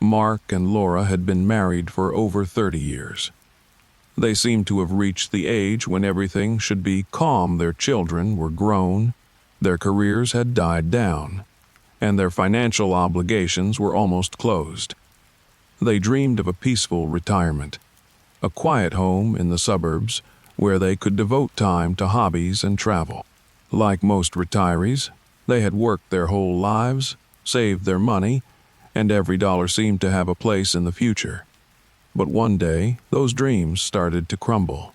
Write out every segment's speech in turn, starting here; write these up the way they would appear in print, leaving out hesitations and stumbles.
Mark and Laura had been married for over 30 years. They seemed to have reached the age when everything should be calm. Their children were grown, their careers had died down, and their financial obligations were almost closed. They dreamed of a peaceful retirement, a quiet home in the suburbs where they could devote time to hobbies and travel. Like most retirees, they had worked their whole lives, saved their money, and every dollar seemed to have a place in the future. But one day, those dreams started to crumble.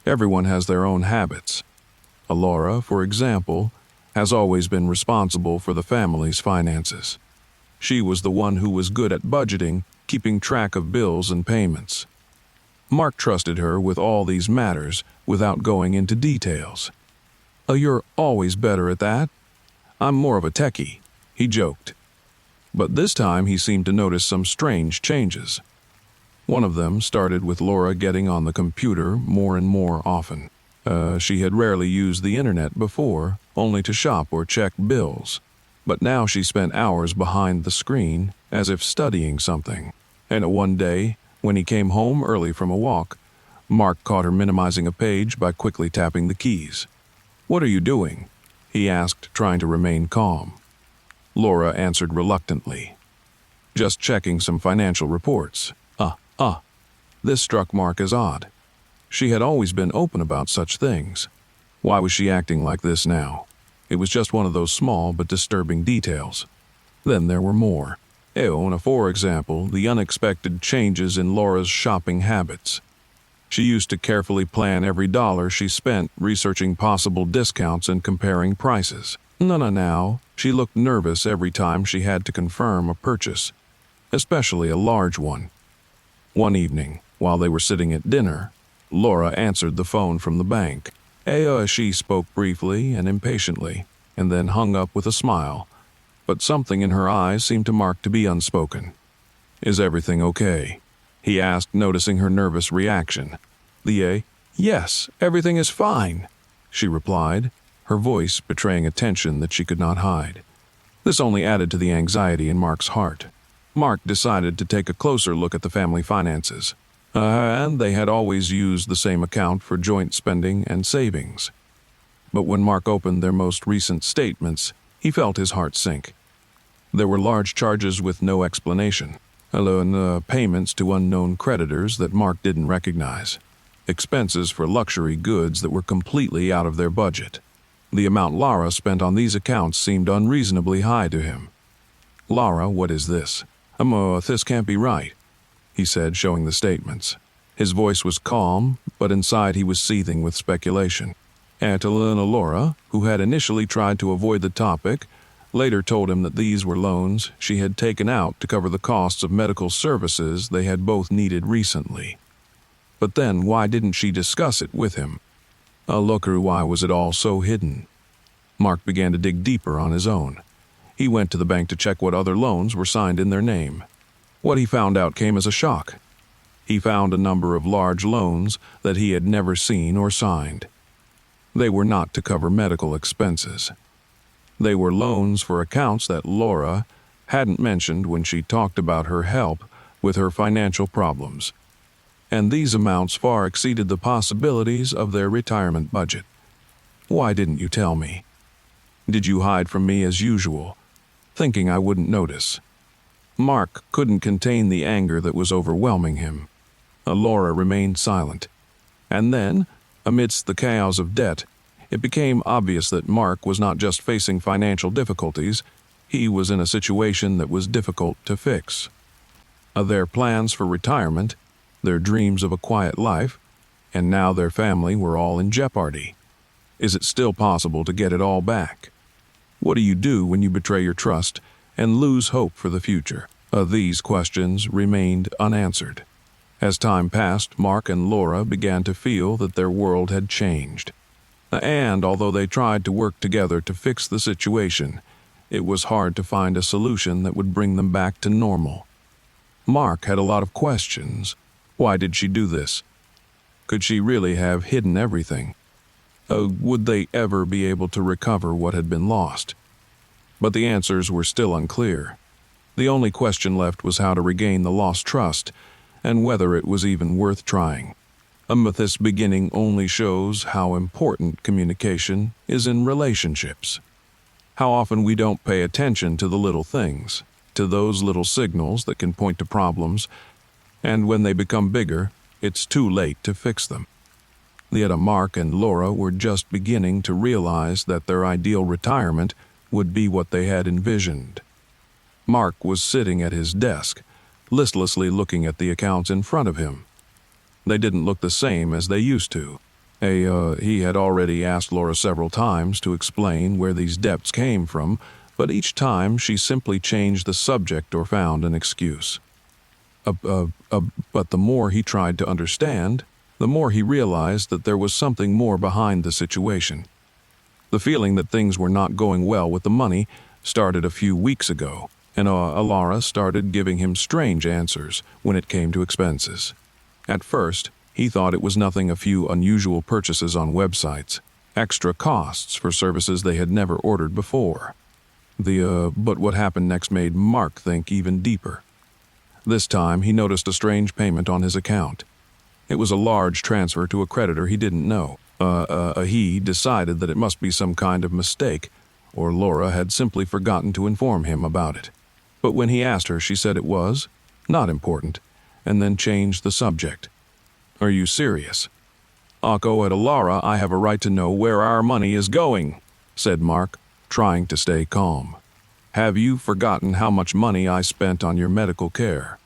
Everyone has their own habits. Laura, for example, has always been responsible for the family's finances. She was the one who was good at budgeting, keeping track of bills and payments. Mark trusted her with all these matters without going into details. You're always better at that. I'm more of a techie," he joked. But this time he seemed to notice some strange changes. One of them started with Laura getting on the computer more and more often. She had rarely used the internet before, only to shop or check bills. But now she spent hours behind the screen, as if studying something. And one day, when he came home early from a walk, Mark caught her minimizing a page by quickly tapping the keys. "What are you doing?" he asked, trying to remain calm. Laura answered reluctantly. "Just checking some financial reports." This struck Mark as odd. She had always been open about such things. Why was she acting like this now? It was just one of those small but disturbing details. Then there were more. For example, the unexpected changes in Laura's shopping habits. She used to carefully plan every dollar she spent, researching possible discounts and comparing prices. Now, she looked nervous every time she had to confirm a purchase, especially a large one. One evening, while they were sitting at dinner, Laura answered the phone from the bank. She spoke briefly and impatiently, and then hung up with a smile, but something in her eyes seemed to Mark to be unspoken. "Is everything okay?" he asked, noticing her nervous reaction. "Yes, everything is fine," she replied, her voice betraying a tension that she could not hide. This only added to the anxiety in Mark's heart. Mark decided to take a closer look at the family finances. And they had always used the same account for joint spending and savings. But when Mark opened their most recent statements, he felt his heart sink. There were large charges with no explanation, and payments to unknown creditors that Mark didn't recognize, expenses for luxury goods that were completely out of their budget. The amount Laura spent on these accounts seemed unreasonably high to him. "Laura, what is this? This can't be right," he said, showing the statements. His voice was calm, but inside he was seething with speculation. Laura, who had initially tried to avoid the topic, later told him that these were loans she had taken out to cover the costs of medical services they had both needed recently. But then why didn't she discuss it with him? Why was it all so hidden? Mark began to dig deeper on his own. He went to the bank to check what other loans were signed in their name. What he found out came as a shock. He found a number of large loans that he had never seen or signed. They were not to cover medical expenses. They were loans for accounts that Laura hadn't mentioned when she talked about her help with her financial problems. And these amounts far exceeded the possibilities of their retirement budget. "Why didn't you tell me? Did you hide from me as usual, thinking I wouldn't notice?" Mark couldn't contain the anger that was overwhelming him. Laura remained silent. And then, amidst the chaos of debt, it became obvious that Mark was not just facing financial difficulties, he was in a situation that was difficult to fix. Their plans for retirement, their dreams of a quiet life, and now their family were all in jeopardy. Is it still possible to get it all back? What do you do when you betray your trust and lose hope for the future? These questions remained unanswered. As time passed, Mark and Laura began to feel that their world had changed. And although they tried to work together to fix the situation, it was hard to find a solution that would bring them back to normal. Mark had a lot of questions. Why did she do this? Could she really have hidden everything? Would they ever be able to recover what had been lost? But the answers were still unclear. The only question left was how to regain the lost trust, and whether it was even worth trying. This beginning only shows how important communication is in relationships. How often we don't pay attention to the little things, to those little signals that can point to problems, and when they become bigger, it's too late to fix them. Yet Mark and Laura were just beginning to realize that their ideal retirement would be what they had envisioned. Mark was sitting at his desk, listlessly looking at the accounts in front of him. They didn't look the same as they used to. He had already asked Laura several times to explain where these debts came from, but each time she simply changed the subject or found an excuse. But the more he tried to understand, the more he realized that there was something more behind the situation. The feeling that things were not going well with the money started a few weeks ago, and Laura started giving him strange answers when it came to expenses. At first, he thought it was nothing, a few unusual purchases on websites, extra costs for services they had never ordered before. But what happened next made Mark think even deeper. This time, he noticed a strange payment on his account. It was a large transfer to a creditor he didn't know. He decided that it must be some kind of mistake, or Laura had simply forgotten to inform him about it. But when he asked her, she said it was not important, and then changed the subject. "Are you serious?" Laura, I have a right to know where our money is going," said Mark, trying to stay calm. "Have you forgotten how much money I spent on your medical care?"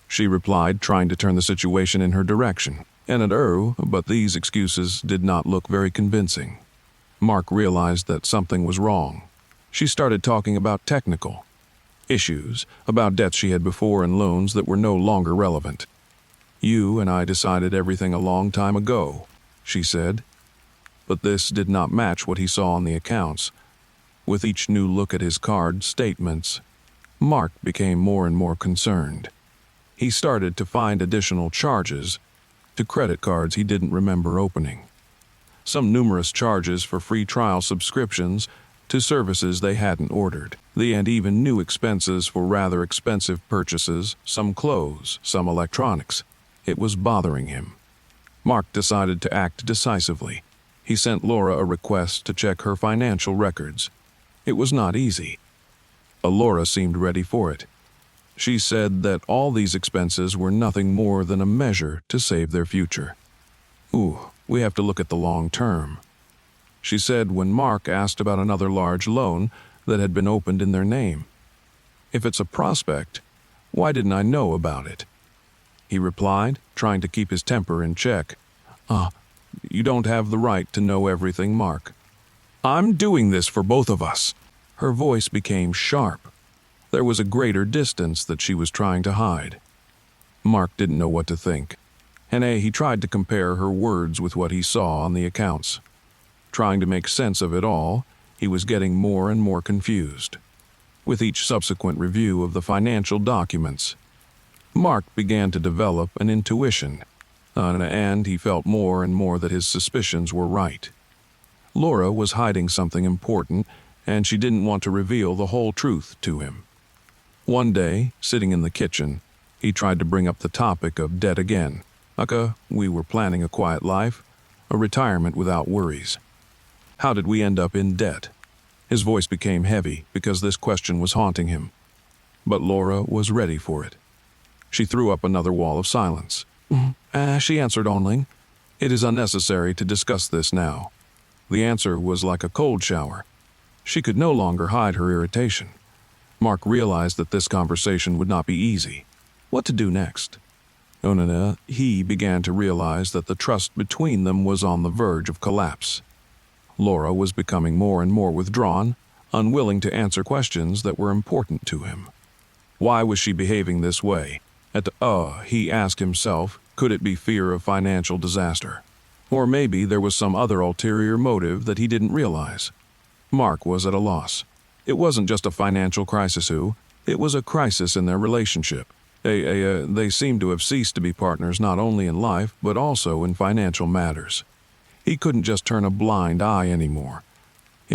She replied, trying to turn the situation in her direction. But these excuses did not look very convincing. Mark realized that something was wrong. She started talking about technical issues, about debts she had before and loans that were no longer relevant. "You and I decided everything a long time ago," she said. But this did not match what he saw on the accounts. With each new look at his card statements, Mark became more and more concerned. He started to find additional charges to credit cards he didn't remember opening. Some numerous charges for free trial subscriptions to services they hadn't ordered. And even new expenses for rather expensive purchases, some clothes, some electronics. It was bothering him. Mark decided to act decisively. He sent Laura a request to check her financial records. It was not easy. Laura seemed ready for it. She said that all these expenses were nothing more than a measure to save their future. We have to look at the long term," she said when Mark asked about another large loan that had been opened in their name. "If it's a prospect, why didn't I know about it?" He replied, trying to keep his temper in check. You don't have the right to know everything, Mark. I'm doing this for both of us." Her voice became sharp. There was a greater distance that she was trying to hide. Mark didn't know what to think. He tried to compare her words with what he saw on the accounts. Trying to make sense of it all, he was getting more and more confused. With each subsequent review of the financial documents, Mark began to develop an intuition, and he felt more and more that his suspicions were right. Laura was hiding something important, and she didn't want to reveal the whole truth to him. One day, sitting in the kitchen, he tried to bring up the topic of debt again. We were planning a quiet life, a retirement without worries. How did we end up in debt? His voice became heavy because this question was haunting him. But Laura was ready for it. She threw up another wall of silence. She answered only, "It is unnecessary to discuss this now." The answer was like a cold shower. She could no longer hide her irritation. Mark realized that this conversation would not be easy. What to do next? He began to realize that the trust between them was on the verge of collapse. Laura was becoming more and more withdrawn, unwilling to answer questions that were important to him. Why was she behaving this way? He asked himself, could it be fear of financial disaster? Or maybe there was some other ulterior motive that he didn't realize. Mark was at a loss. It wasn't just a financial crisis, it was a crisis in their relationship. They seemed to have ceased to be partners not only in life, but also in financial matters. He couldn't just turn a blind eye anymore.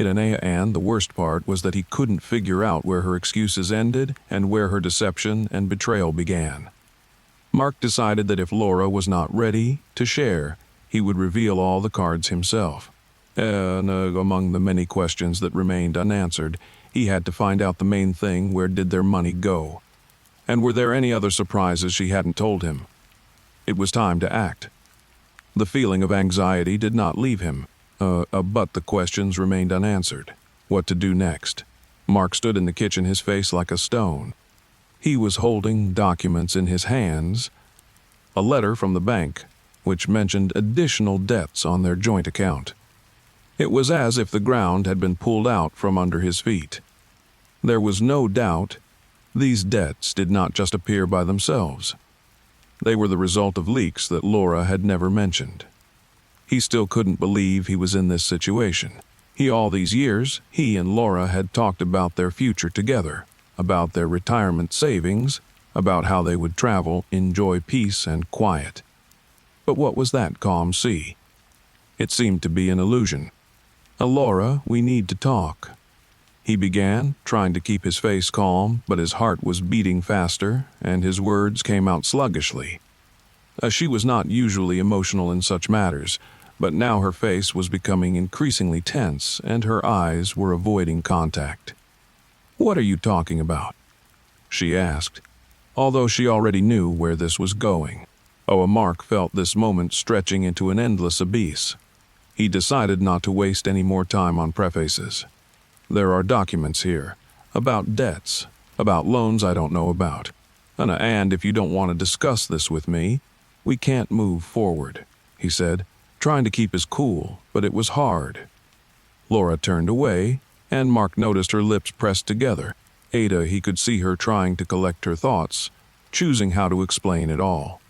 And the worst part was that he couldn't figure out where her excuses ended and where her deception and betrayal began. Mark decided that if Laura was not ready to share, he would reveal all the cards himself. Among the many questions that remained unanswered, he had to find out the main thing: where did their money go? And were there any other surprises she hadn't told him? It was time to act. The feeling of anxiety did not leave him, but the questions remained unanswered. What to do next? Mark stood in the kitchen, his face like a stone. He was holding documents in his hands, a letter from the bank, which mentioned additional debts on their joint account. It was as if the ground had been pulled out from under his feet. There was no doubt these debts did not just appear by themselves. They were the result of leaks that Laura had never mentioned. He still couldn't believe he was in this situation. All these years, he and Laura had talked about their future together, about their retirement savings, about how they would travel, enjoy peace and quiet. But what was that calm sea? It seemed to be an illusion. Laura, we need to talk. He began, trying to keep his face calm, but his heart was beating faster, and his words came out sluggishly. She was not usually emotional in such matters, but now her face was becoming increasingly tense, and her eyes were avoiding contact. "What are you talking about?" she asked, although she already knew where this was going. Mark felt this moment stretching into an endless abyss. He decided not to waste any more time on prefaces. "There are documents here, about debts, about loans I don't know about. And if you don't want to discuss this with me, we can't move forward," he said, trying to keep his cool, but it was hard. Laura turned away, and Mark noticed her lips pressed together. He could see her trying to collect her thoughts, choosing how to explain it all.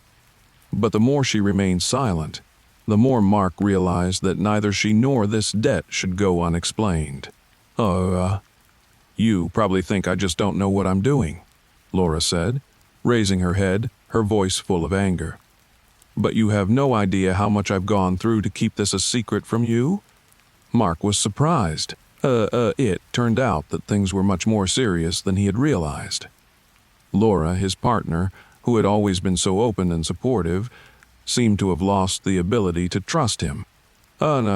But the more she remained silent, the more Mark realized that neither she nor this debt should go unexplained. You probably think I just don't know what I'm doing," Laura said, raising her head, her voice full of anger. "But you have no idea how much I've gone through to keep this a secret from you?" Mark was surprised. It turned out that things were much more serious than he had realized. Laura, his partner, who had always been so open and supportive, seemed to have lost the ability to trust him.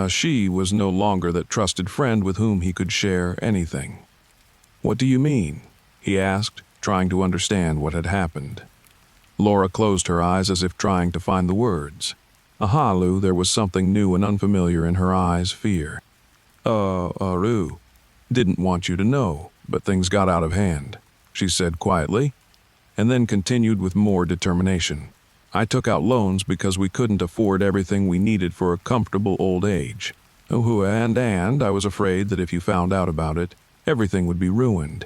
She was no longer that trusted friend with whom he could share anything. "What do you mean?" he asked, trying to understand what had happened. Laura closed her eyes as if trying to find the words. Lou, there was something new and unfamiliar in her eyes, fear. Rue, didn't want you to know, but things got out of hand," she said quietly, and then continued with more determination. "I took out loans because we couldn't afford everything we needed for a comfortable old age. And I was afraid that if you found out about it, everything would be ruined."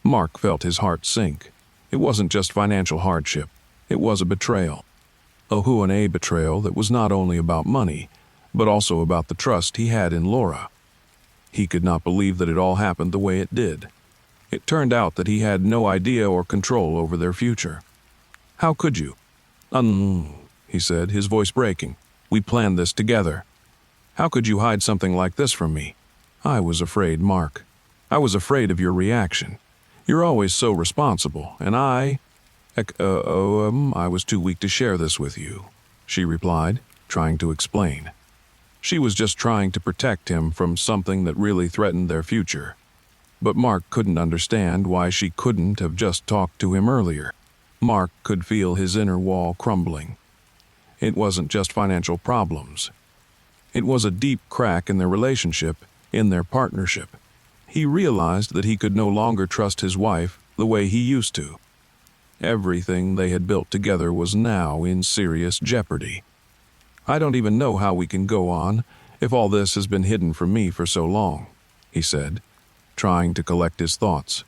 Mark felt his heart sink. It wasn't just financial hardship. It was a betrayal. A betrayal that was not only about money, but also about the trust he had in Laura. He could not believe that it all happened the way it did. It turned out that he had no idea or control over their future. "How could you?" He said, his voice breaking. "We planned this together. How could you hide something like this from me?" "I was afraid, Mark. I was afraid of your reaction. You're always so responsible, and I was too weak to share this with you," she replied, trying to explain. She was just trying to protect him from something that really threatened their future. But Mark couldn't understand why she couldn't have just talked to him earlier. Mark could feel his inner wall crumbling. It wasn't just financial problems. It was a deep crack in their relationship, in their partnership. He realized that he could no longer trust his wife the way he used to. Everything they had built together was now in serious jeopardy. "I don't even know how we can go on if all this has been hidden from me for so long," he said, trying to collect his thoughts.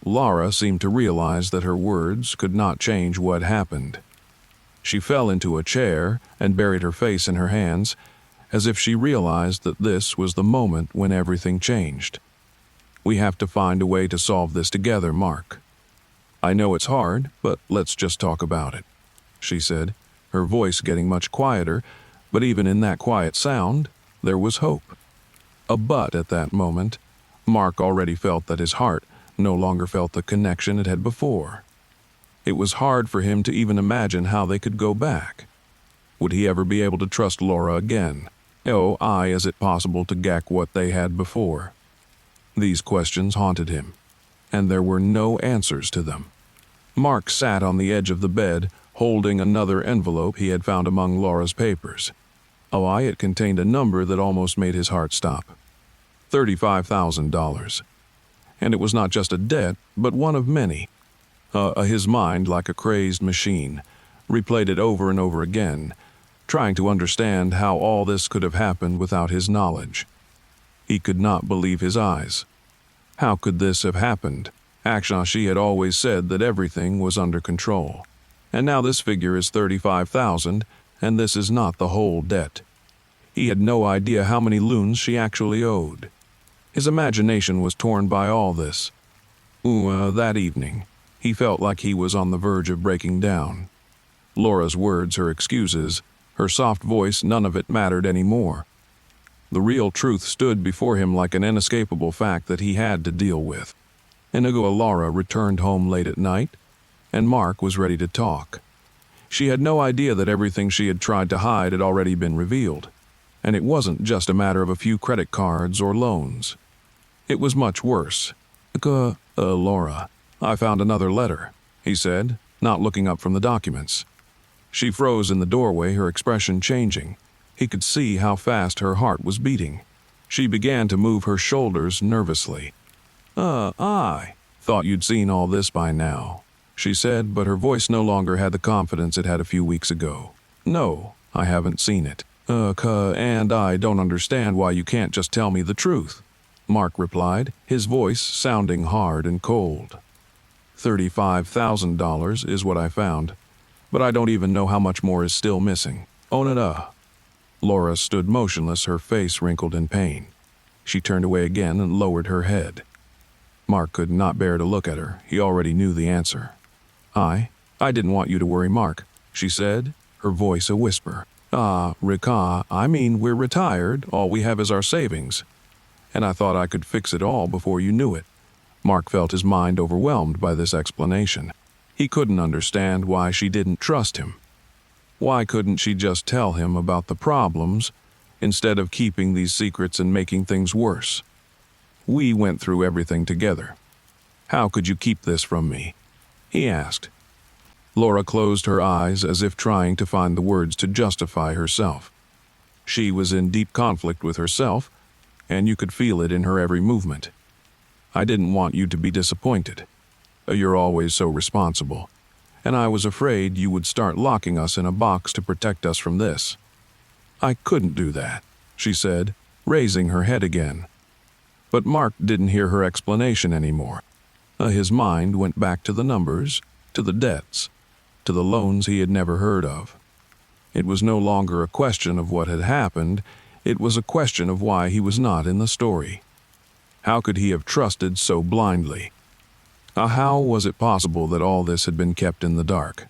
Laura seemed to realize that her words could not change what happened. She fell into a chair and buried her face in her hands, as if she realized that this was the moment when everything changed. "We have to find a way to solve this together, Mark. I know it's hard, but let's just talk about it," she said, her voice getting much quieter, but even in that quiet sound, there was hope. But at that moment, Mark already felt that his heart no longer felt the connection it had before. It was hard for him to even imagine how they could go back. Would he ever be able to trust Laura again? Is it possible to get what they had before? These questions haunted him, and there were no answers to them. Mark sat on the edge of the bed, holding another envelope he had found among Laura's papers. It contained a number that almost made his heart stop. $35,000. And it was not just a debt, but one of many. His mind, like a crazed machine, replayed it over and over again, trying to understand how all this could have happened without his knowledge. He could not believe his eyes. How could this have happened? Actually, she had always said that everything was under control. And now this figure is $35,000, and this is not the whole debt. He had no idea how many loons she actually owed. His imagination was torn by all this. That evening, he felt like he was on the verge of breaking down. Laura's words, her excuses, her soft voice, none of it mattered anymore. The real truth stood before him like an inescapable fact that he had to deal with. Laura returned home late at night, and Mark was ready to talk. She had no idea that everything she had tried to hide had already been revealed, and it wasn't just a matter of a few credit cards or loans. It was much worse. Laura, I found another letter, he said, not looking up from the documents. She froze in the doorway, her expression changing. He could see how fast her heart was beating. She began to move her shoulders nervously. I thought you'd seen all this by now, she said, but her voice no longer had the confidence it had a few weeks ago. No, I haven't seen it. And I don't understand why you can't just tell me the truth, Mark replied, his voice sounding hard and cold. $35,000 is what I found, but I don't even know how much more is still missing. Laura stood motionless, her face wrinkled in pain. She turned away again and lowered her head. Mark could not bear to look at her. He already knew the answer. I didn't want you to worry, Mark, she said, her voice a whisper. Rika, we're retired. All we have is our savings. And I thought I could fix it all before you knew it. Mark felt his mind overwhelmed by this explanation. He couldn't understand why she didn't trust him. Why couldn't she just tell him about the problems instead of keeping these secrets and making things worse? We went through everything together. How could you keep this from me? He asked. Laura closed her eyes as if trying to find the words to justify herself. She was in deep conflict with herself, and you could feel it in her every movement. I didn't want you to be disappointed. You're always so responsible, and I was afraid you would start locking us in a box to protect us from this. I couldn't do that, she said, raising her head again. But Mark didn't hear her explanation anymore. His mind went back to the numbers, to the debts, to the loans he had never heard of. It was no longer a question of what had happened, it was a question of why he was not in the story. How could he have trusted so blindly? How was it possible that all this had been kept in the dark?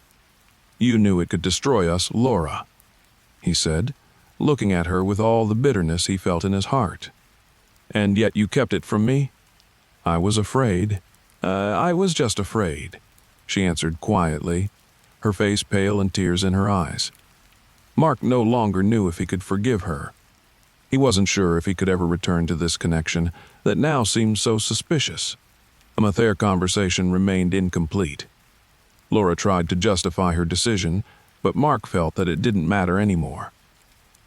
You knew it could destroy us, Laura, he said, looking at her with all the bitterness he felt in his heart. And yet you kept it from me? I was afraid. I was just afraid, she answered quietly, her face pale and tears in her eyes. Mark no longer knew if he could forgive her. He wasn't sure if he could ever return to this connection that now seemed so suspicious. Their conversation remained incomplete. Laura tried to justify her decision, but Mark felt that it didn't matter anymore.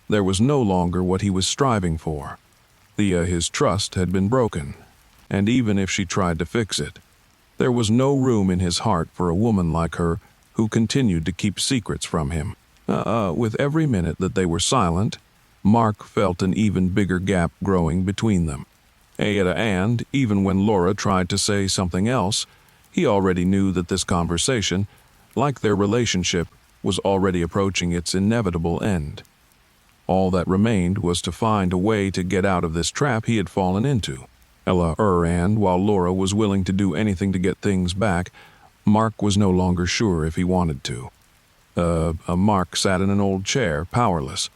There was no longer what he was striving for. His trust had been broken, and even if she tried to fix it, there was no room in his heart for a woman like her who continued to keep secrets from him. With every minute that they were silent, Mark felt an even bigger gap growing between them. And even when Laura tried to say something else, he already knew that this conversation, like their relationship, was already approaching its inevitable end. All that remained was to find a way to get out of this trap he had fallen into. And while Laura was willing to do anything to get things back, Mark was no longer sure if he wanted to. Mark sat in an old chair, powerless,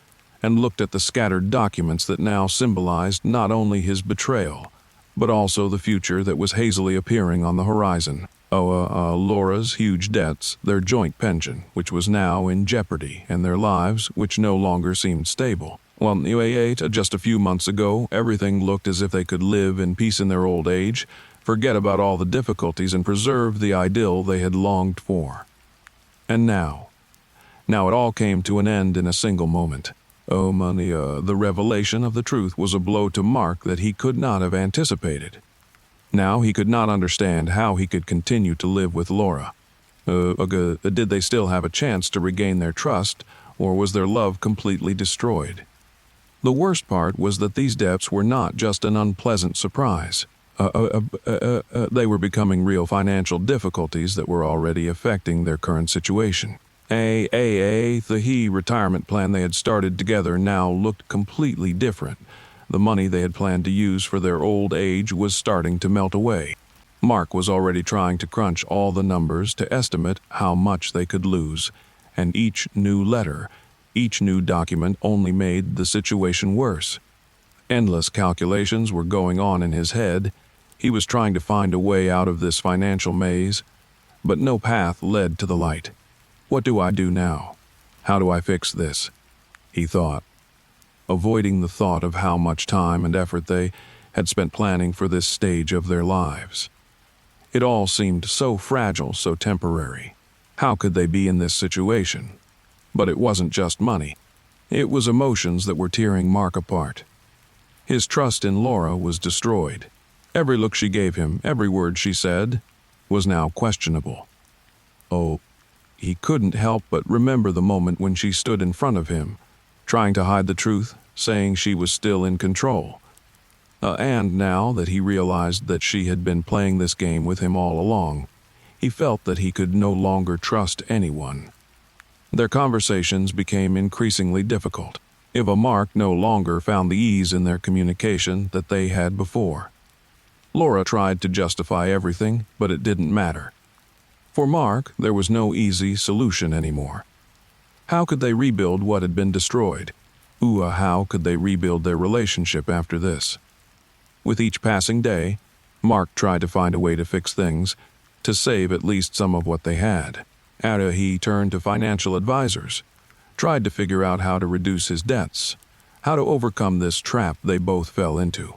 and looked at the scattered documents that now symbolized not only his betrayal, but also the future that was hazily appearing on the horizon. Laura's huge debts, their joint pension, which was now in jeopardy, and their lives, which no longer seemed stable. Just a few months ago, everything looked as if they could live in peace in their old age, forget about all the difficulties, and preserve the idyll they had longed for. And now it all came to an end in a single moment. The revelation of the truth was a blow to Mark that he could not have anticipated. Now he could not understand how he could continue to live with Laura. Did they still have a chance to regain their trust, or was their love completely destroyed? The worst part was that these debts were not just an unpleasant surprise. They were becoming real financial difficulties that were already affecting their current situation. The retirement plan they had started together now looked completely different. The money they had planned to use for their old age was starting to melt away. Mark was already trying to crunch all the numbers to estimate how much they could lose, and each new letter, each new document only made the situation worse. Endless calculations were going on in his head. He was trying to find a way out of this financial maze, but no path led to the light. What do I do now? How do I fix this? He thought, avoiding the thought of how much time and effort they had spent planning for this stage of their lives. It all seemed so fragile, so temporary. How could they be in this situation? But it wasn't just money. It was emotions that were tearing Mark apart. His trust in Laura was destroyed. Every look she gave him, every word she said, was now questionable. He couldn't help but remember the moment when she stood in front of him, trying to hide the truth, saying she was still in control. And now that he realized that she had been playing this game with him all along, he felt that he could no longer trust anyone. Their conversations became increasingly difficult. Mark no longer found the ease in their communication that they had before. Laura tried to justify everything, but it didn't matter. For Mark, there was no easy solution anymore. How could they rebuild what had been destroyed? How could they rebuild their relationship after this? With each passing day, Mark tried to find a way to fix things, to save at least some of what they had. He turned to financial advisors, tried to figure out how to reduce his debts, how to overcome this trap they both fell into.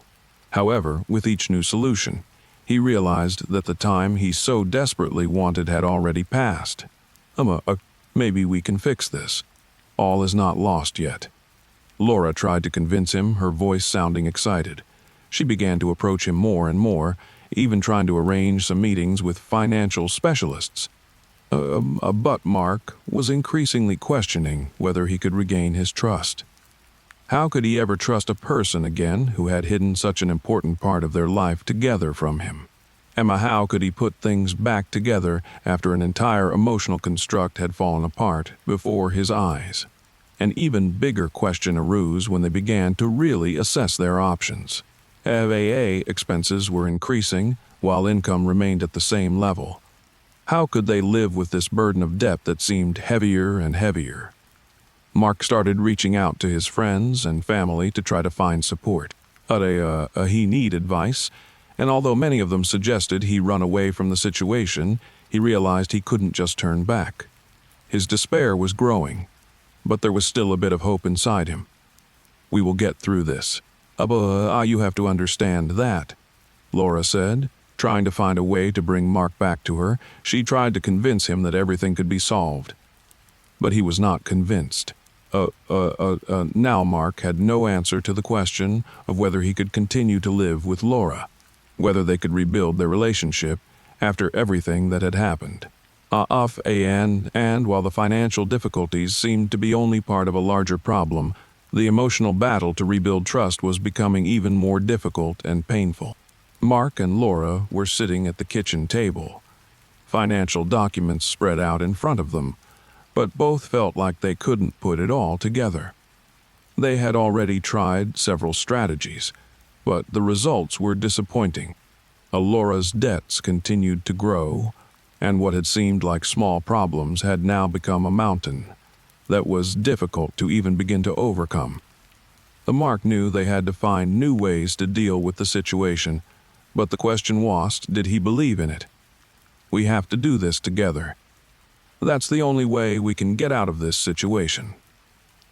However, with each new solution, he realized that the time he so desperately wanted had already passed. Maybe we can fix this. All is not lost yet. Laura tried to convince him, her voice sounding excited. She began to approach him more and more, even trying to arrange some meetings with financial specialists. But Mark was increasingly questioning whether he could regain his trust. How could he ever trust a person again who had hidden such an important part of their life together from him? How could he put things back together after an entire emotional construct had fallen apart before his eyes? An even bigger question arose when they began to really assess their options. Expenses were increasing while income remained at the same level. How could they live with this burden of debt that seemed heavier and heavier? Mark started reaching out to his friends and family to try to find support. He needed advice, and although many of them suggested he run away from the situation, he realized he couldn't just turn back. His despair was growing, but there was still a bit of hope inside him. We will get through this. You have to understand that, Laura said, trying to find a way to bring Mark back to her. She tried to convince him that everything could be solved. But he was not convinced. Now Mark had no answer to the question of whether he could continue to live with Laura, whether they could rebuild their relationship after everything that had happened. And while the financial difficulties seemed to be only part of a larger problem, the emotional battle to rebuild trust was becoming even more difficult and painful. Mark and Laura were sitting at the kitchen table, financial documents spread out in front of them, but both felt like they couldn't put it all together. They had already tried several strategies, but the results were disappointing. Laura's debts continued to grow, and what had seemed like small problems had now become a mountain. that was difficult to even begin to overcome. Mark knew they had to find new ways to deal with the situation, but the question was, did he believe in it? We have to do this together. That's the only way we can get out of this situation,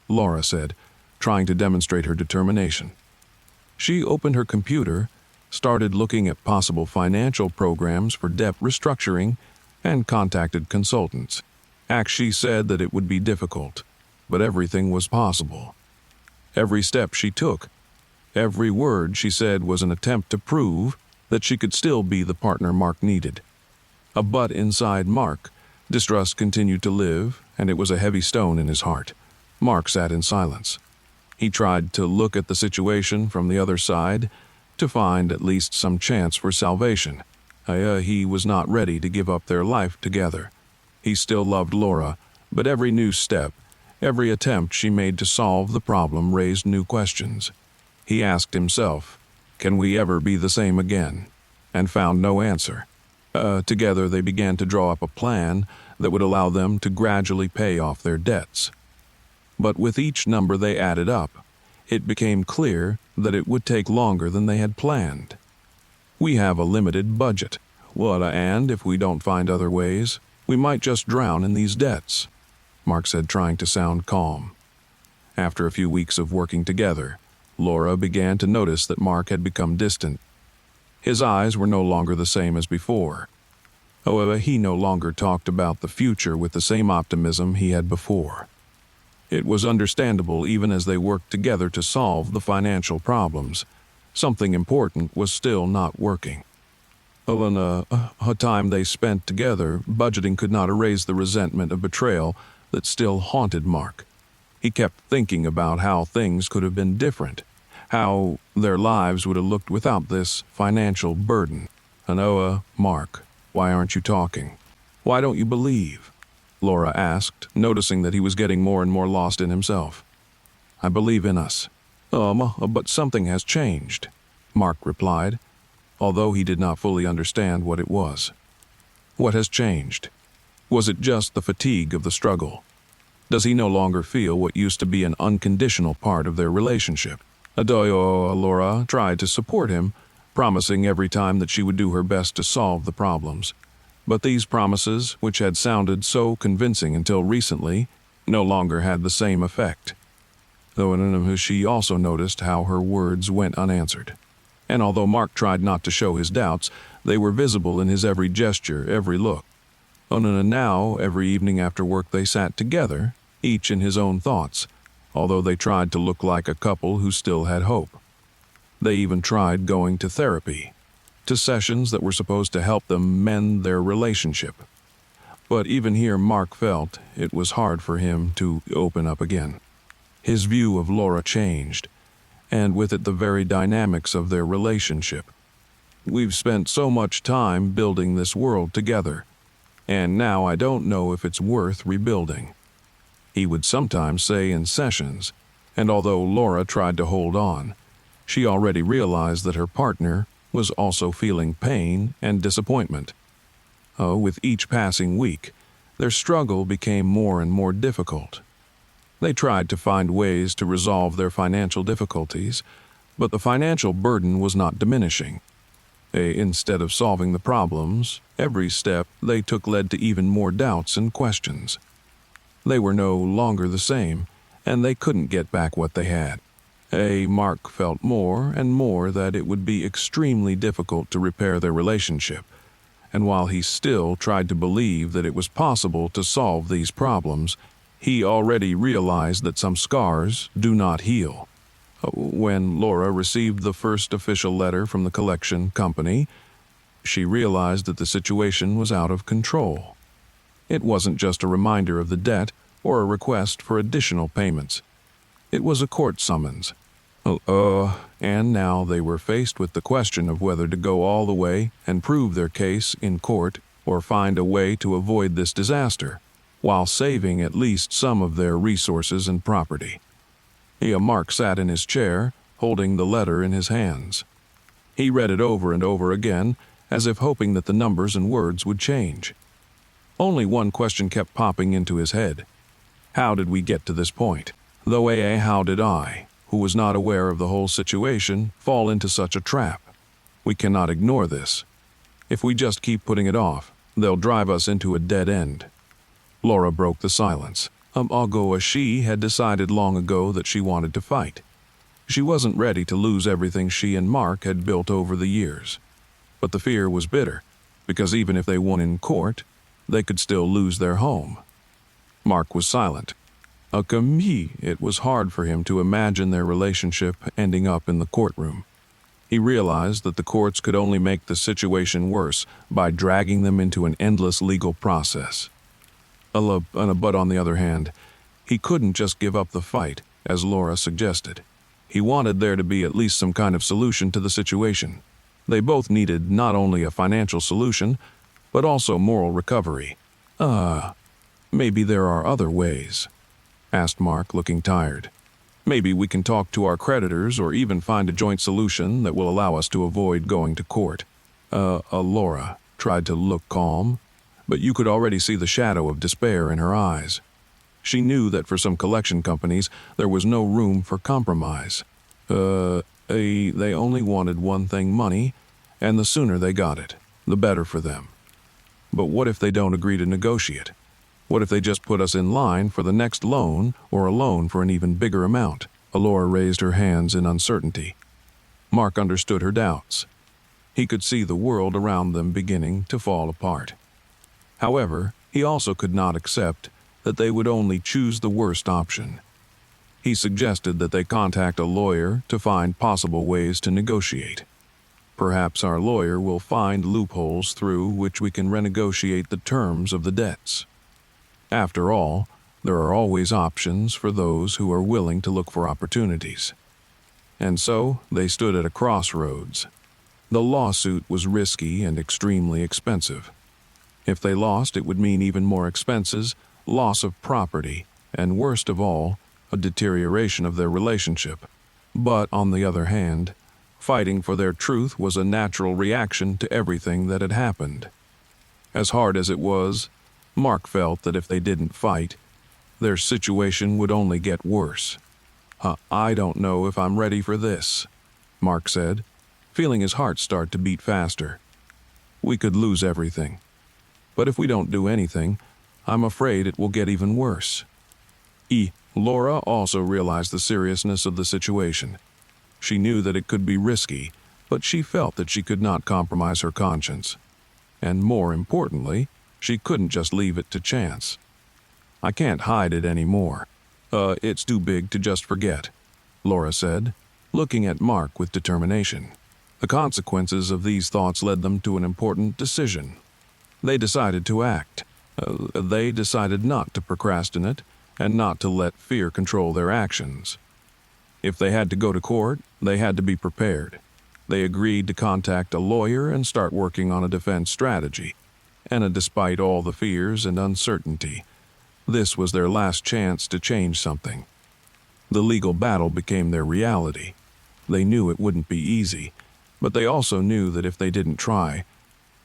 Laura said, trying to demonstrate her determination. She opened her computer, started looking at possible financial programs for debt restructuring, and contacted consultants. She said that it would be difficult, but everything was possible. Every step she took, every word she said was an attempt to prove that she could still be the partner Mark needed. But inside Mark, distrust continued to live, and it was a heavy stone in his heart. Mark sat in silence. He tried to look at the situation from the other side to find at least some chance for salvation. He was not ready to give up their life together. He still loved Laura, but every new step, every attempt she made to solve the problem raised new questions. He asked himself, "Can we ever be the same again?" and found no answer. Together they began to draw up a plan that would allow them to gradually pay off their debts. But with each number they added up, it became clear that it would take longer than they had planned. "We have a limited budget, and if we don't find other ways, we might just drown in these debts," Mark said, trying to sound calm. After a few weeks of working together, Laura began to notice that Mark had become distant. His eyes were no longer the same as before. However, he no longer talked about the future with the same optimism he had before. It was understandable even as they worked together to solve the financial problems. Something important was still not working. In the time they spent together, budgeting could not erase the resentment of betrayal that still haunted Mark. He kept thinking about how things could have been different, how their lives would have looked without this financial burden. Mark, why aren't you talking? Why don't you believe?" Laura asked, noticing that he was getting more and more lost in himself. "I believe in us." But something has changed," Mark replied, although he did not fully understand what it was. What has changed? Was it just the fatigue of the struggle? Does he no longer feel what used to be an unconditional part of their relationship? Laura tried to support him, promising every time that she would do her best to solve the problems. But these promises, which had sounded so convincing until recently, no longer had the same effect. She also noticed how her words went unanswered. And although Mark tried not to show his doubts, they were visible in his every gesture, every look. Now, every evening after work they sat together, each in his own thoughts, although they tried to look like a couple who still had hope. They even tried going to therapy, to sessions that were supposed to help them mend their relationship. But even here Mark felt it was hard for him to open up again. His view of Laura changed, and with it the very dynamics of their relationship. "We've spent so much time building this world together, and now I don't know if it's worth rebuilding," he would sometimes say in sessions, and although Laura tried to hold on, she already realized that her partner was also feeling pain and disappointment. With each passing week, their struggle became more and more difficult. They tried to find ways to resolve their financial difficulties, but the financial burden was not diminishing. Instead of solving the problems, every step they took led to even more doubts and questions. They were no longer the same, and they couldn't get back what they had. Mark felt more and more that it would be extremely difficult to repair their relationship, and while he still tried to believe that it was possible to solve these problems, he already realized that some scars do not heal. When Laura received the first official letter from the collection company, she realized that the situation was out of control. It wasn't just a reminder of the debt or a request for additional payments. It was a court summons. And now they were faced with the question of whether to go all the way and prove their case in court or find a way to avoid this disaster, while saving at least some of their resources and property. Mark sat in his chair, holding the letter in his hands. He read it over and over again, as if hoping that the numbers and words would change. Only one question kept popping into his head. How did we get to this point? Though how did I, who was not aware of the whole situation, fall into such a trap? We cannot ignore this. If we just keep putting it off, they'll drive us into a dead end. Laura broke the silence. She had decided long ago that she wanted to fight. She wasn't ready to lose everything she and Mark had built over the years. But the fear was bitter, because even if they won in court, they could still lose their home. Mark was silent. It was hard for him to imagine their relationship ending up in the courtroom. He realized that the courts could only make the situation worse by dragging them into an endless legal process. But on the other hand, he couldn't just give up the fight, as Laura suggested. He wanted there to be at least some kind of solution to the situation. They both needed not only a financial solution, but also moral recovery. Maybe there are other ways, asked Mark, looking tired. Maybe we can talk to our creditors or even find a joint solution that will allow us to avoid going to court. Laura tried to look calm, but you could already see the shadow of despair in her eyes. She knew that for some collection companies, there was no room for compromise. They only wanted one thing, money, and the sooner they got it, the better for them. But what if they don't agree to negotiate? What if they just put us in line for the next loan or a loan for an even bigger amount? Laura raised her hands in uncertainty. Mark understood her doubts. He could see the world around them beginning to fall apart. However, he also could not accept that they would only choose the worst option. He suggested that they contact a lawyer to find possible ways to negotiate. Perhaps our lawyer will find loopholes through which we can renegotiate the terms of the debts. After all, there are always options for those who are willing to look for opportunities. And so they stood at a crossroads. The lawsuit was risky and extremely expensive. If they lost, it would mean even more expenses, loss of property, and worst of all, a deterioration of their relationship. But on the other hand, fighting for their truth was a natural reaction to everything that had happened. As hard as it was, Mark felt that if they didn't fight, their situation would only get worse. I don't know if I'm ready for this, Mark said, feeling his heart start to beat faster. We could lose everything. But if we don't do anything, I'm afraid it will get even worse. Laura also realized the seriousness of the situation. She knew that it could be risky, but she felt that she could not compromise her conscience. And more importantly, she couldn't just leave it to chance. I can't hide it anymore. It's too big to just forget, Laura said, looking at Mark with determination. The consequences of these thoughts led them to an important decision. They decided to act. They decided not to procrastinate and not to let fear control their actions. If they had to go to court, they had to be prepared. They agreed to contact a lawyer and start working on a defense strategy. And despite all the fears and uncertainty, this was their last chance to change something. The legal battle became their reality. They knew it wouldn't be easy, but they also knew that if they didn't try,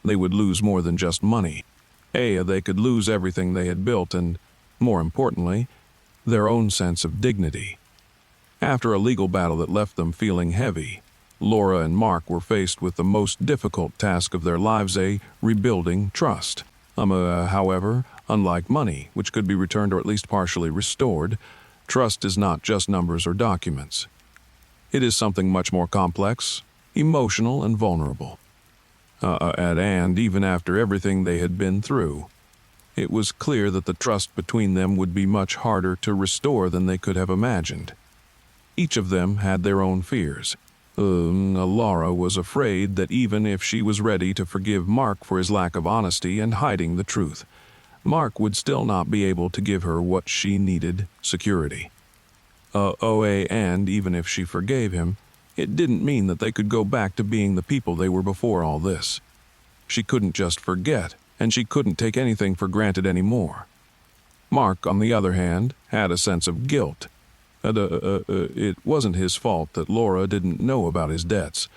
they would lose more than just money. They could lose everything they had built and, more importantly, their own sense of dignity. After a legal battle that left them feeling heavy, Laura and Mark were faced with the most difficult task of their lives, rebuilding trust. However, unlike money, which could be returned or at least partially restored, trust is not just numbers or documents. It is something much more complex, emotional, and vulnerable. And even after everything they had been through, it was clear that the trust between them would be much harder to restore than they could have imagined. Each of them had their own fears. Laura was afraid that even if she was ready to forgive Mark for his lack of honesty and hiding the truth, Mark would still not be able to give her what she needed, security. And even if she forgave him, it didn't mean that they could go back to being the people they were before all this. She couldn't just forget, and she couldn't take anything for granted anymore. Mark, on the other hand, had a sense of guilt. It wasn't his fault that Laura didn't know about his debts,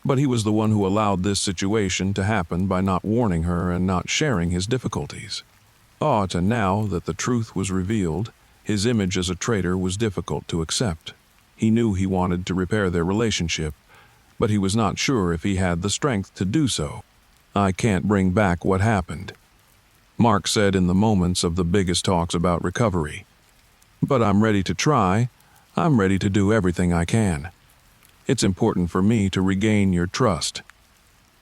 but he was the one who allowed this situation to happen by not warning her and not sharing his difficulties. Now that the truth was revealed, His image as a traitor was difficult to accept. He knew he wanted to repair their relationship, but he was not sure if he had the strength to do so. "I can't bring back what happened," Mark said in the moments of the biggest talks about recovery. "But I'm ready to try. I'm ready to do everything I can. It's important for me to regain your trust."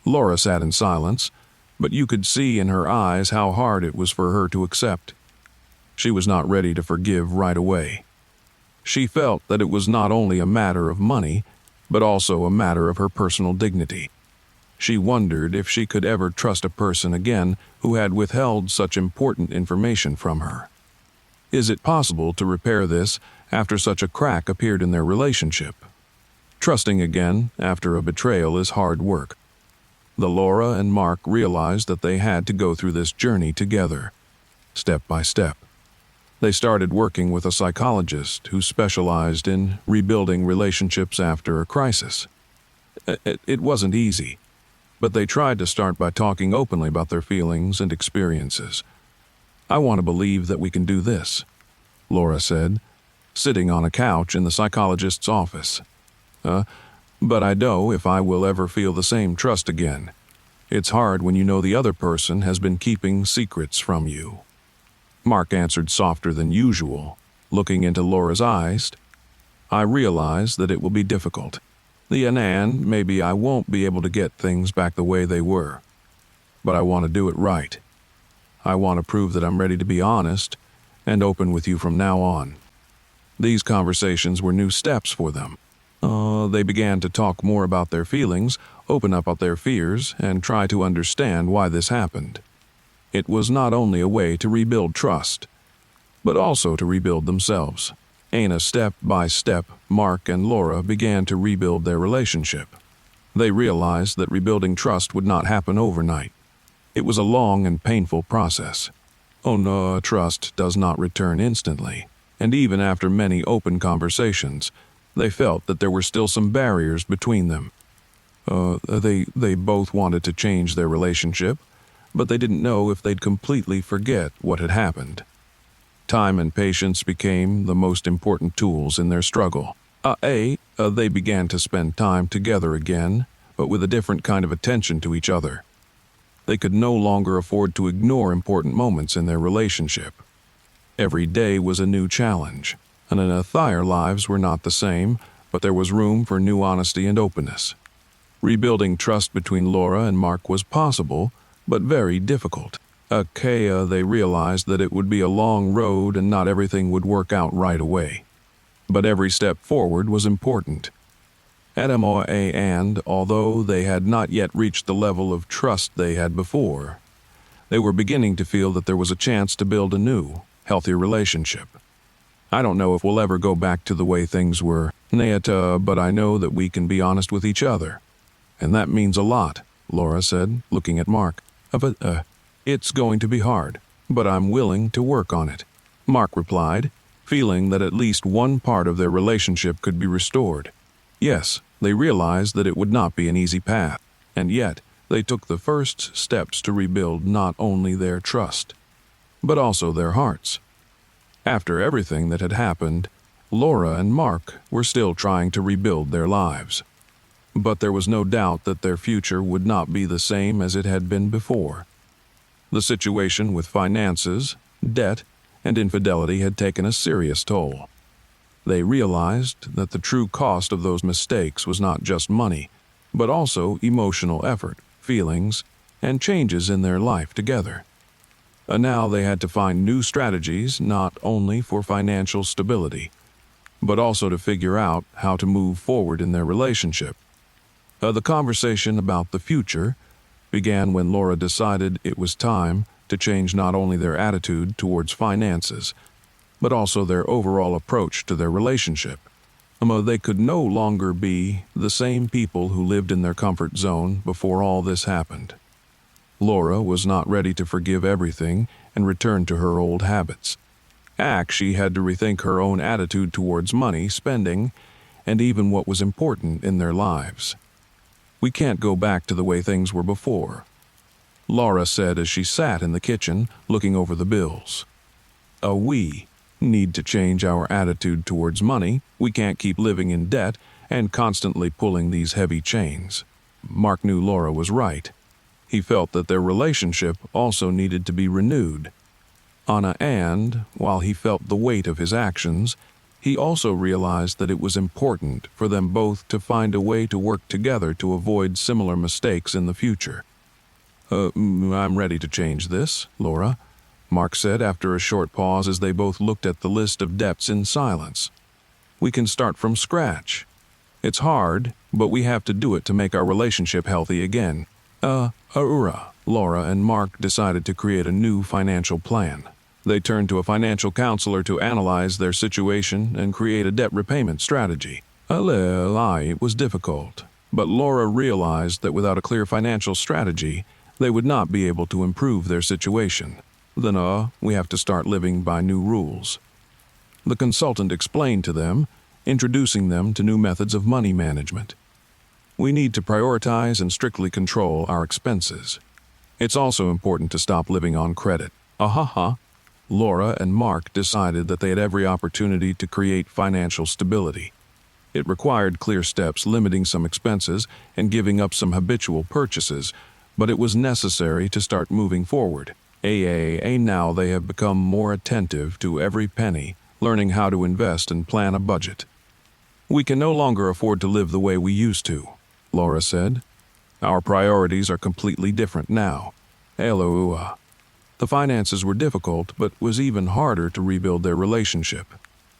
Laura sat in silence, but you could see in her eyes how hard it was for her to accept. She was not ready to forgive right away. She felt that it was not only a matter of money, but also a matter of her personal dignity. She wondered if she could ever trust a person again who had withheld such important information from her. Is it possible to repair this after such a crack appeared in their relationship? Trusting again after a betrayal is hard work. The Laura and Mark realized that they had to go through this journey together, step by step. They started working with a psychologist who specialized in rebuilding relationships after a crisis. It wasn't easy, but they tried to start by talking openly about their feelings and experiences. "I want to believe that we can do this," Laura said, sitting on a couch in the psychologist's office. But I know if I will ever feel the same trust again. It's hard when you know the other person has been keeping secrets from you." Mark answered softer than usual, looking into Laura's eyes. "I realize that it will be difficult. And maybe I won't be able to get things back the way they were. But I want to do it right. I want to prove that I'm ready to be honest and open with you from now on." These conversations were new steps for them. They began to talk more about their feelings, open up about their fears, and try to understand why this happened. It was not only a way to rebuild trust, but also to rebuild themselves. Step by step, Mark and Laura began to rebuild their relationship. They realized that rebuilding trust would not happen overnight. It was a long and painful process. Trust does not return instantly, and even after many open conversations, they felt that there were still some barriers between them. They both wanted to change their relationship, but they didn't know if they'd completely forget what had happened. Time and patience became the most important tools in their struggle. They began to spend time together again, but with a different kind of attention to each other. They could no longer afford to ignore important moments in their relationship. Every day was a new challenge, and their lives were not the same, but there was room for new honesty and openness. Rebuilding trust between Laura and Mark was possible, but very difficult. They realized that it would be a long road and not everything would work out right away. But every step forward was important. And although they had not yet reached the level of trust they had before, they were beginning to feel that there was a chance to build a new, healthier relationship. "I don't know if we'll ever go back to the way things were, but I know that we can be honest with each other. And that means a lot," Laura said, looking at Mark. It's going to be hard, but I'm willing to work on it," Mark replied, feeling that at least one part of their relationship could be restored. Yes, they realized that it would not be an easy path, and yet they took the first steps to rebuild not only their trust, but also their hearts. After everything that had happened, Laura and Mark were still trying to rebuild their lives. But there was no doubt that their future would not be the same as it had been before. The situation with finances, debt, and infidelity had taken a serious toll. They realized that the true cost of those mistakes was not just money, but also emotional effort, feelings, and changes in their life together. Now they had to find new strategies not only for financial stability, but also to figure out how to move forward in their relationship. The conversation about the future began when Laura decided it was time to change not only their attitude towards finances, but also their overall approach to their relationship. They could no longer be the same people who lived in their comfort zone before all this happened. Laura was not ready to forgive everything and return to her old habits. She had to rethink her own attitude towards money, spending, and even what was important in their lives. "We can't go back to the way things were before," Laura said as she sat in the kitchen looking over the bills. need to change our attitude towards money. We can't keep living in debt and constantly pulling these heavy chains. Mark knew Laura was right. He felt that their relationship also needed to be renewed. And, while he felt the weight of his actions, he also realized that it was important for them both to find a way to work together to avoid similar mistakes in the future. I'm ready to change this, Laura, Mark said after a short pause as they both looked at the list of debts in silence. We can start from scratch. It's hard, but we have to do it to make our relationship healthy again. Laura and Mark decided to create a new financial plan. They turned to a financial counselor to analyze their situation and create a debt repayment strategy. It was difficult, but Laura realized that without a clear financial strategy, they would not be able to improve their situation. Then, we have to start living by new rules. The consultant explained to them, introducing them to new methods of money management. We need to prioritize and strictly control our expenses. It's also important to stop living on credit. Laura and Mark decided that they had every opportunity to create financial stability. It required clear steps limiting some expenses and giving up some habitual purchases, but it was necessary to start moving forward. Now they have become more attentive to every penny, learning how to invest and plan a budget. We can no longer afford to live the way we used to, Laura said. Our priorities are completely different now. The finances were difficult, but it was even harder to rebuild their relationship.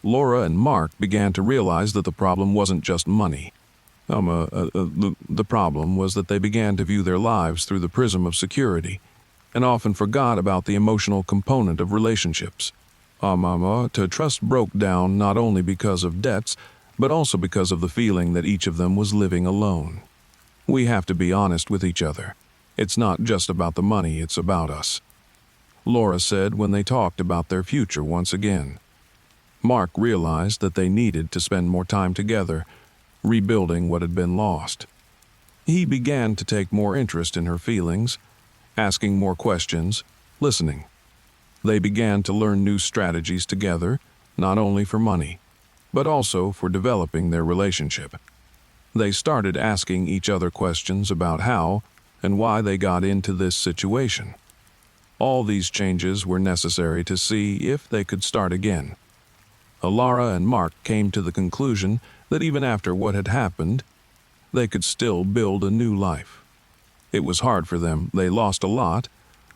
Laura and Mark began to realize that the problem wasn't just money. The problem was that they began to view their lives through the prism of security, and often forgot about the emotional component of relationships. Trust broke down not only because of debts, but also because of the feeling that each of them was living alone. We have to be honest with each other. It's not just about the money, it's about us, Laura said when they talked about their future once again. Mark realized that they needed to spend more time together, rebuilding what had been lost. He began to take more interest in her feelings, asking more questions, listening. They began to learn new strategies together, not only for money, but also for developing their relationship. They started asking each other questions about how and why they got into this situation. All these changes were necessary to see if they could start again. Laura and Mark came to the conclusion that even after what had happened, they could still build a new life. It was hard for them, they lost a lot,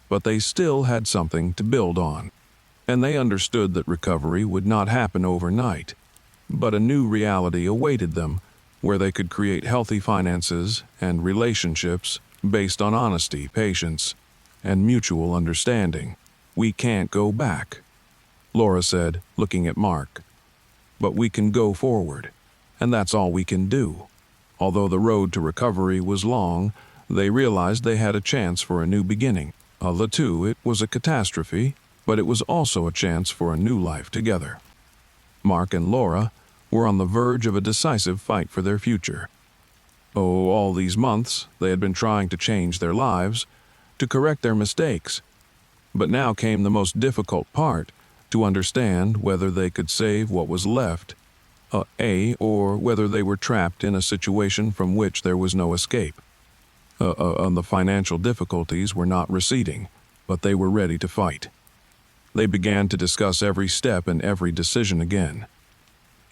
but they still had something to build on. And they understood that recovery would not happen overnight, but a new reality awaited them where they could create healthy finances and relationships based on honesty, patience, and mutual understanding. We can't go back, Laura said, looking at Mark. But we can go forward, and that's all we can do. Although the road to recovery was long, they realized they had a chance for a new beginning. It was a catastrophe, but it was also a chance for a new life together. Mark and Laura were on the verge of a decisive fight for their future. All these months, they had been trying to change their lives, to correct their mistakes. But now came the most difficult part, to understand whether they could save what was left, or whether they were trapped in a situation from which there was no escape. The financial difficulties were not receding, but they were ready to fight. They began to discuss every step and every decision again.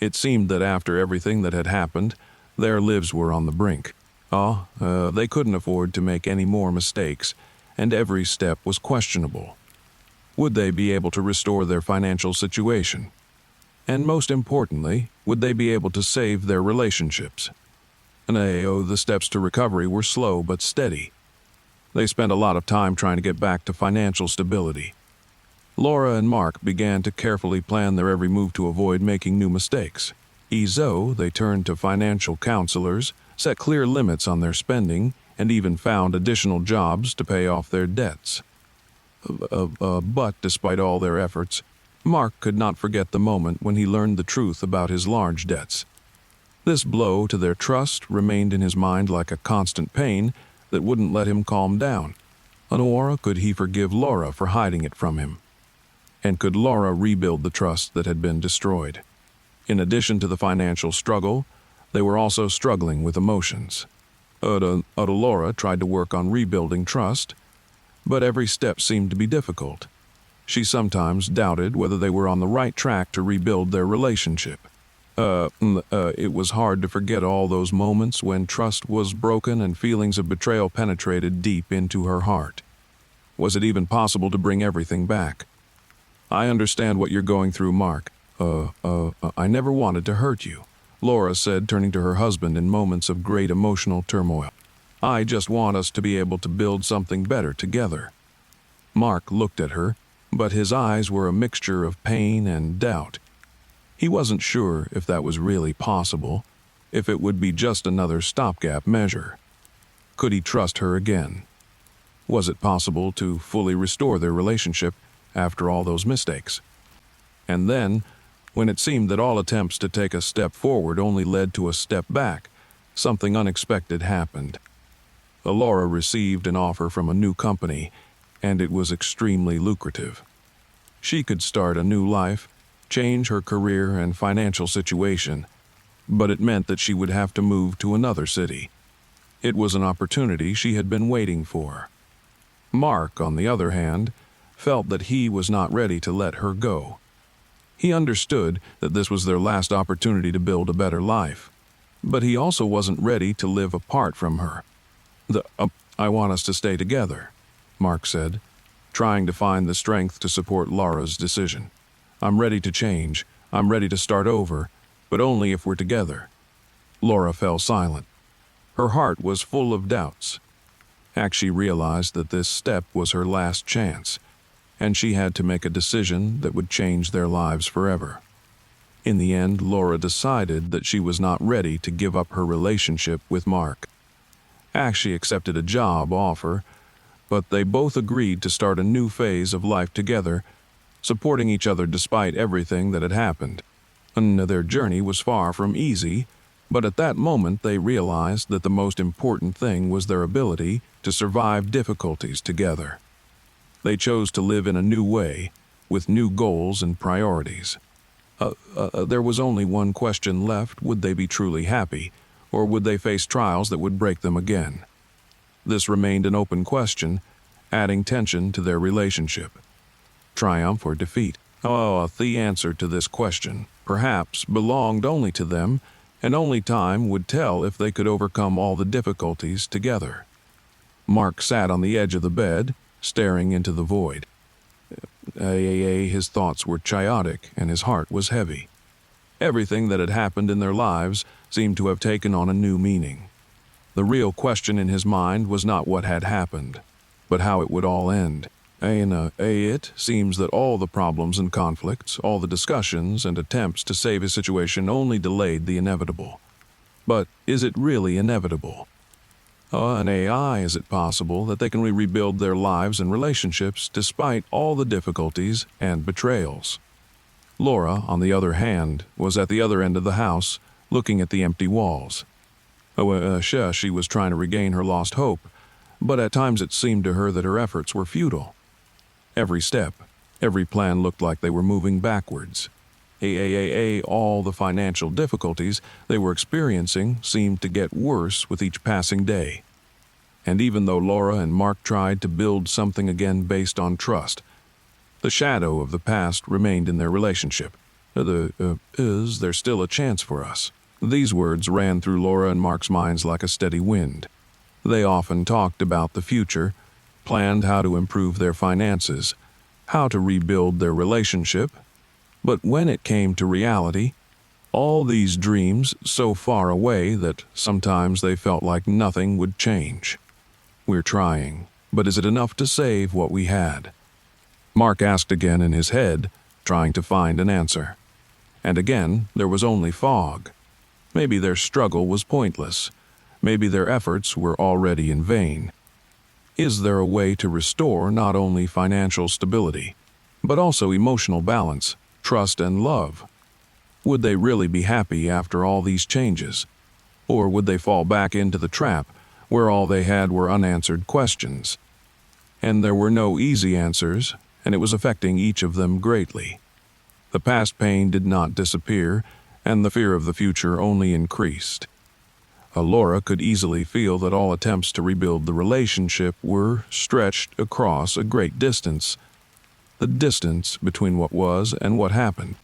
It seemed that after everything that had happened, their lives were on the brink. They couldn't afford to make any more mistakes, and every step was questionable. Would they be able to restore their financial situation? And most importantly, would they be able to save their relationships? The steps to recovery were slow but steady. They spent a lot of time trying to get back to financial stability. Laura and Mark began to carefully plan their every move to avoid making new mistakes. They turned to financial counselors, set clear limits on their spending, and even found additional jobs to pay off their debts. But despite all their efforts, Mark could not forget the moment when he learned the truth about his large debts. This blow to their trust remained in his mind like a constant pain that wouldn't let him calm down. Nor could he forgive Laura for hiding it from him. And could Laura rebuild the trust that had been destroyed? In addition to the financial struggle, they were also struggling with emotions. Laura tried to work on rebuilding trust, but every step seemed to be difficult. She sometimes doubted whether they were on the right track to rebuild their relationship. It was hard to forget all those moments when trust was broken and feelings of betrayal penetrated deep into her heart. Was it even possible to bring everything back? I understand what you're going through, Mark. I never wanted to hurt you, Laura said, turning to her husband in moments of great emotional turmoil. I just want us to be able to build something better together. Mark looked at her, but his eyes were a mixture of pain and doubt. He wasn't sure if that was really possible, if it would be just another stopgap measure. Could he trust her again? Was it possible to fully restore their relationship after all those mistakes? And then, when it seemed that all attempts to take a step forward only led to a step back, something unexpected happened. Laura received an offer from a new company, and it was extremely lucrative. She could start a new life, change her career and financial situation, but it meant that she would have to move to another city. It was an opportunity she had been waiting for. Mark, on the other hand, felt that he was not ready to let her go. He understood that this was their last opportunity to build a better life, but he also wasn't ready to live apart from her. I want us to stay together, Mark said, trying to find the strength to support Laura's decision. I'm ready to change, I'm ready to start over, but only if we're together. Laura fell silent. Her heart was full of doubts. She realized that this step was her last chance, and she had to make a decision that would change their lives forever. In the end, Laura decided that she was not ready to give up her relationship with Mark. She accepted a job offer, but they both agreed to start a new phase of life together, supporting each other despite everything that had happened. And their journey was far from easy, but at that moment they realized that the most important thing was their ability to survive difficulties together. They chose to live in a new way, with new goals and priorities. There was only one question left: would they be truly happy, or would they face trials that would break them again? This remained an open question, adding tension to their relationship. Triumph or defeat? The answer to this question perhaps belonged only to them, and only time would tell if they could overcome all the difficulties together. Mark sat on the edge of the bed, staring into the void. His thoughts were chaotic and his heart was heavy. Everything that had happened in their lives seemed to have taken on a new meaning. The real question in his mind was not what had happened, but how it would all end. It seems that all the problems and conflicts, all the discussions and attempts to save his situation only delayed the inevitable. But is it really inevitable? Is it possible that they can rebuild their lives and relationships despite all the difficulties and betrayals? Laura, on the other hand, was at the other end of the house, looking at the empty walls. She was trying to regain her lost hope, but at times it seemed to her that her efforts were futile. Every step, every plan looked like they were moving backwards. All the financial difficulties they were experiencing seemed to get worse with each passing day. And even though Laura and Mark tried to build something again based on trust, the shadow of the past remained in their relationship. Is there still a chance for us? These words ran through Laura and Mark's minds like a steady wind. They often talked about the future, planned how to improve their finances, how to rebuild their relationship. But when it came to reality, all these dreams so far away that sometimes they felt like nothing would change. We're trying, but is it enough to save what we had? Mark asked again in his head, trying to find an answer. And again, there was only fog. Maybe their struggle was pointless. Maybe their efforts were already in vain. Is there a way to restore not only financial stability, but also emotional balance, trust, and love? Would they really be happy after all these changes? Or would they fall back into the trap where all they had were unanswered questions? And there were no easy answers, and it was affecting each of them greatly. The past pain did not disappear, and the fear of the future only increased. Laura could easily feel that all attempts to rebuild the relationship were stretched across a great distance, the distance between what was and what happened.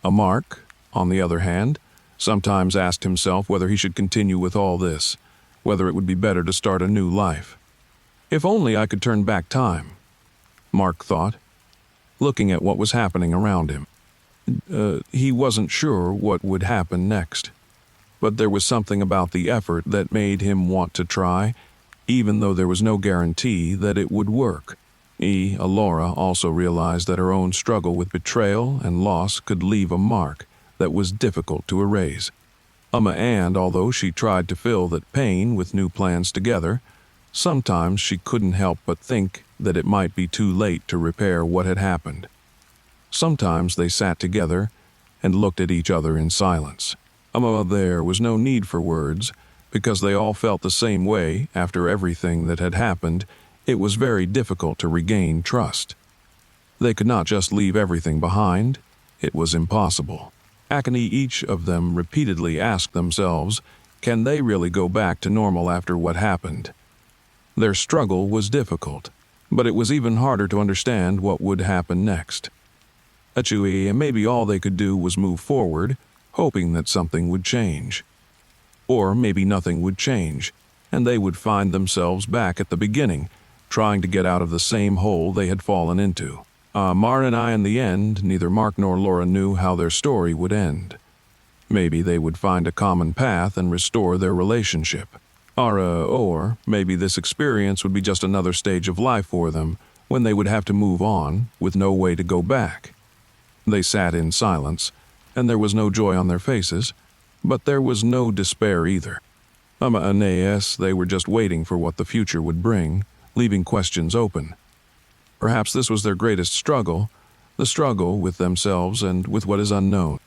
Mark, on the other hand, sometimes asked himself whether he should continue with all this, whether it would be better to start a new life. If only I could turn back time, Mark thought, looking at what was happening around him. He wasn't sure what would happen next, but there was something about the effort that made him want to try, even though there was no guarantee that it would work. Laura also realized that her own struggle with betrayal and loss could leave a mark that was difficult to erase. And although she tried to fill that pain with new plans together, sometimes she couldn't help but think that it might be too late to repair what had happened. Sometimes they sat together and looked at each other in silence. There was no need for words, because they all felt the same way after everything that had happened. It was very difficult to regain trust. They could not just leave everything behind. It was impossible. Each of them repeatedly asked themselves, can they really go back to normal after what happened? Their struggle was difficult, but it was even harder to understand what would happen next. Maybe all they could do was move forward, hoping that something would change. Or maybe nothing would change, and they would find themselves back at the beginning, trying to get out of the same hole they had fallen into. In the end, neither Mark nor Laura knew how their story would end. Maybe they would find a common path and restore their relationship. Or maybe this experience would be just another stage of life for them, when they would have to move on, with no way to go back. They sat in silence, and there was no joy on their faces, but there was no despair either. They were just waiting for what the future would bring, leaving questions open. Perhaps this was their greatest struggle, the struggle with themselves and with what is unknown.